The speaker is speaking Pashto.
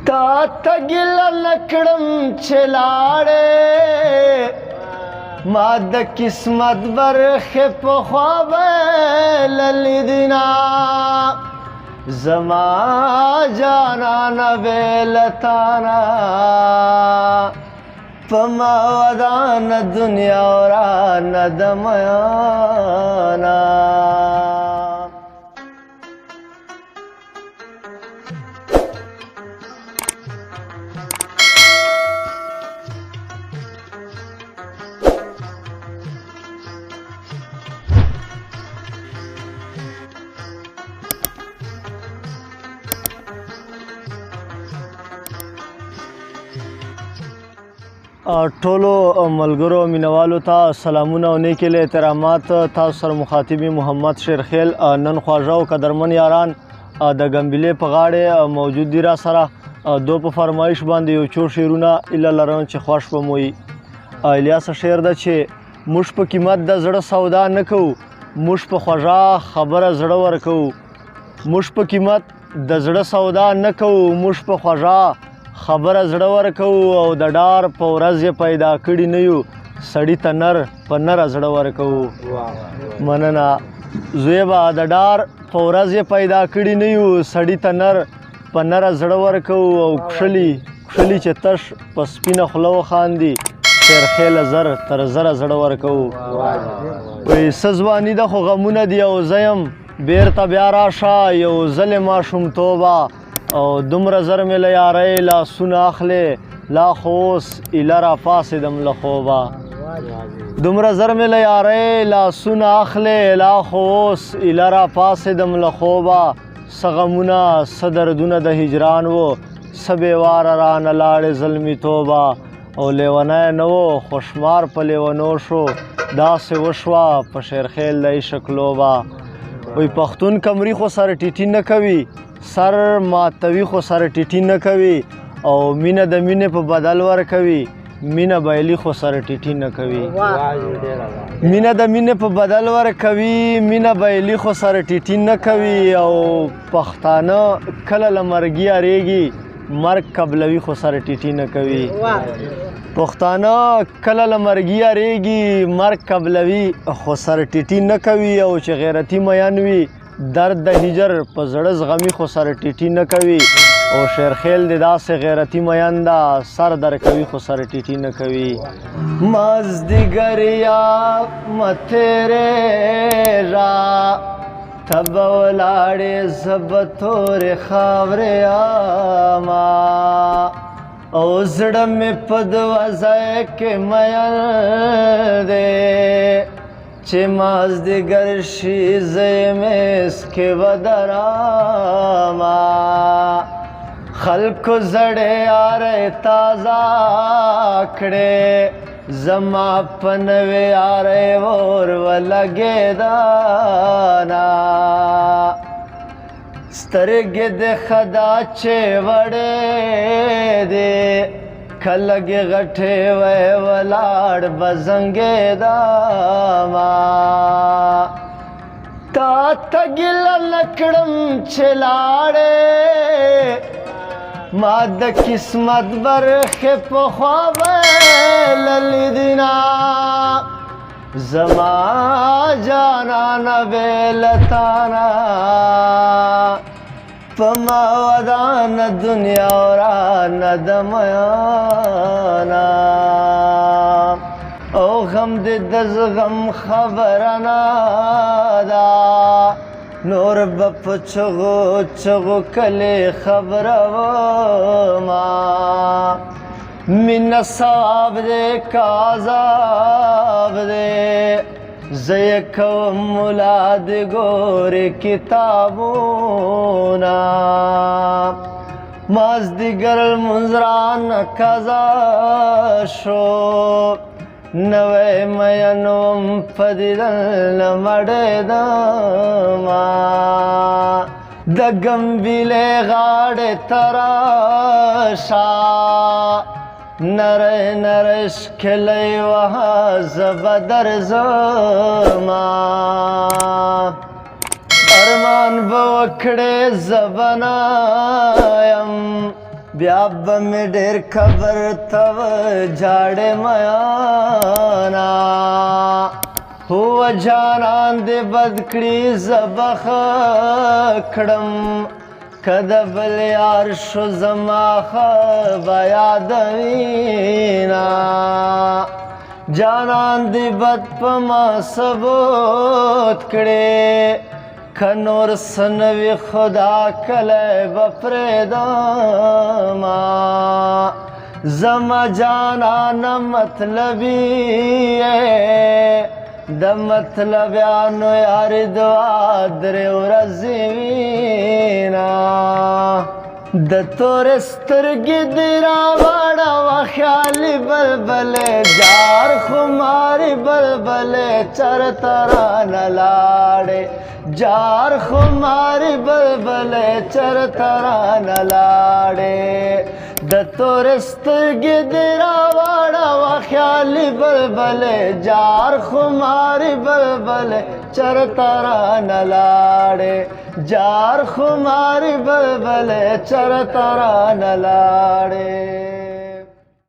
تا تګیله نکړم چې لاړې ما د قسمت برخې پخوا بللې دینه زما جانانه بېلتانه په ما ودانه دنیا ورانه د میانه ټولو ملګرو مینوالو ته سلامونه او نیکې له احترامات تاسو سره مخاطب محمد شیرخیل نن خواږه او قدرمن یاران د ګمبلې په غاړې موجود دي را سره دو په فرمایش باندې یو څو شعرونه ایله لرم چې خوښ به مو وي الیاس شعر ده چې موږ په قیمت د زړه سودا نه کوو موږ په خوږه خبره زړه ورکوو موږ په قیمت د زړه سودا نه کوو موږ په خوږه خبره زړه ورکوو او د ډار په ورځ یې پیدا کړي نه یو سړي ته نر په نره زړه ورکوو مننه زوی به د ډار په ورځ یې پیدا کړي نه یو سړي ته نر په نره زړه ورکوو او کښلي چې تش په سپینه خوله وخاندي شیرخیله زر تر زره زړه ورکوو وایي څه ځواني ده خو غمونه دي او زه یم بېرته بیا راشه یو ځلې ماشومتوبه او دومره زر مې له یارۍ لاسونه اخلې لا خو اوس ایله راپاڅېدم له خوبه دومره زر مې له یارۍ لاسونه اخلې لا خو اوس ایله راپاڅېدم له خوبه څه غمونه څه دردونه د هجران وو څه بېواره رانه لاړې زلمیتوبه او لیونی نه و خو شمار په لیونو شو داسې وشوه په شیرخیل د عشق لوبه وایي پښتون کمري خو سره ټیټي نه کوي سر ماتوي خو سره ټیټي نه کوي او مینه د مینې په بدل ورکوي مینه بیلي خو سره ټیټي نه کوي مینه د مینې په بدل ورکوي مینه بیلي خو سره ټیټي نه کوي او پښتانه کله له مرګي اریږي مرګ قبلوي خو سره ټیټي نه کوي پښتانه کله له مرګي اریږي مرګ قبلوي خو سره ټیټي نه کوي او چې غیرتي میان وي درد د هجر په زړه زغمي خو سره ټیټي نه کوي او شیرخیل د داسې غیرتي میان ده سر درکوي خو سره ټیټي نه کوي مازدیګریا متېرېږه ته به ولاړې زه به تورې خاورې یمه او زړه مې په دوه ځای کې میل دی چې مازدیګر شي زه یې میز کې به درامه خلکو زړې یارۍ تازه کړې زما په نوې یارۍ اور ولګېده نه سترګې د خدا چې وړې دي کلګې غټې وی ولاړ به زنګېدمه تا ته ګیله نه کړم چې لاړې ما د قسمت برخې پخوا بللې دینه زما جانانه بېلتانه په ما ودانه دنیا ورانه د میانه او غم دې د زغم خبره نه ده نور به په چغو چغو کلې خبره ومه مینه ثواب دی که عذاب دی زه یې کوم ملا دې ګورې کتابونه مازدیګر لمونځ رانه قضا شو نوی مین وم په دیدن نه مړېدمه د ګمبلې غاړې ته راشه نری نری ښکلی وهه زه به درځمه ارمان به وکړې زه به نه یم بیا به مې ډېر کبر ته جاړې میانا هو جانان دې بد کړي زه به ښه کړم که د بل یار شو زما ښه به یادوینه جانان دې بد په ما ثبوت کړې که نور څه نه وي خدا کلی به پرېږدمه زما جانانه مطلبي د مطلبیانو یارې دعا درې ورځې وینه د تورې سترګې دې راوړوه خیالي بلبلې جار خماري بلبلې چرته رانه لاړې جار خماري بلبلې چرته رانه لاړې د تورې سترګې دې راوړوه خیالي بلبلې جار خماري بلبلې چرته رانه لاړې جار خماري بلبلې چرته رانه لاړې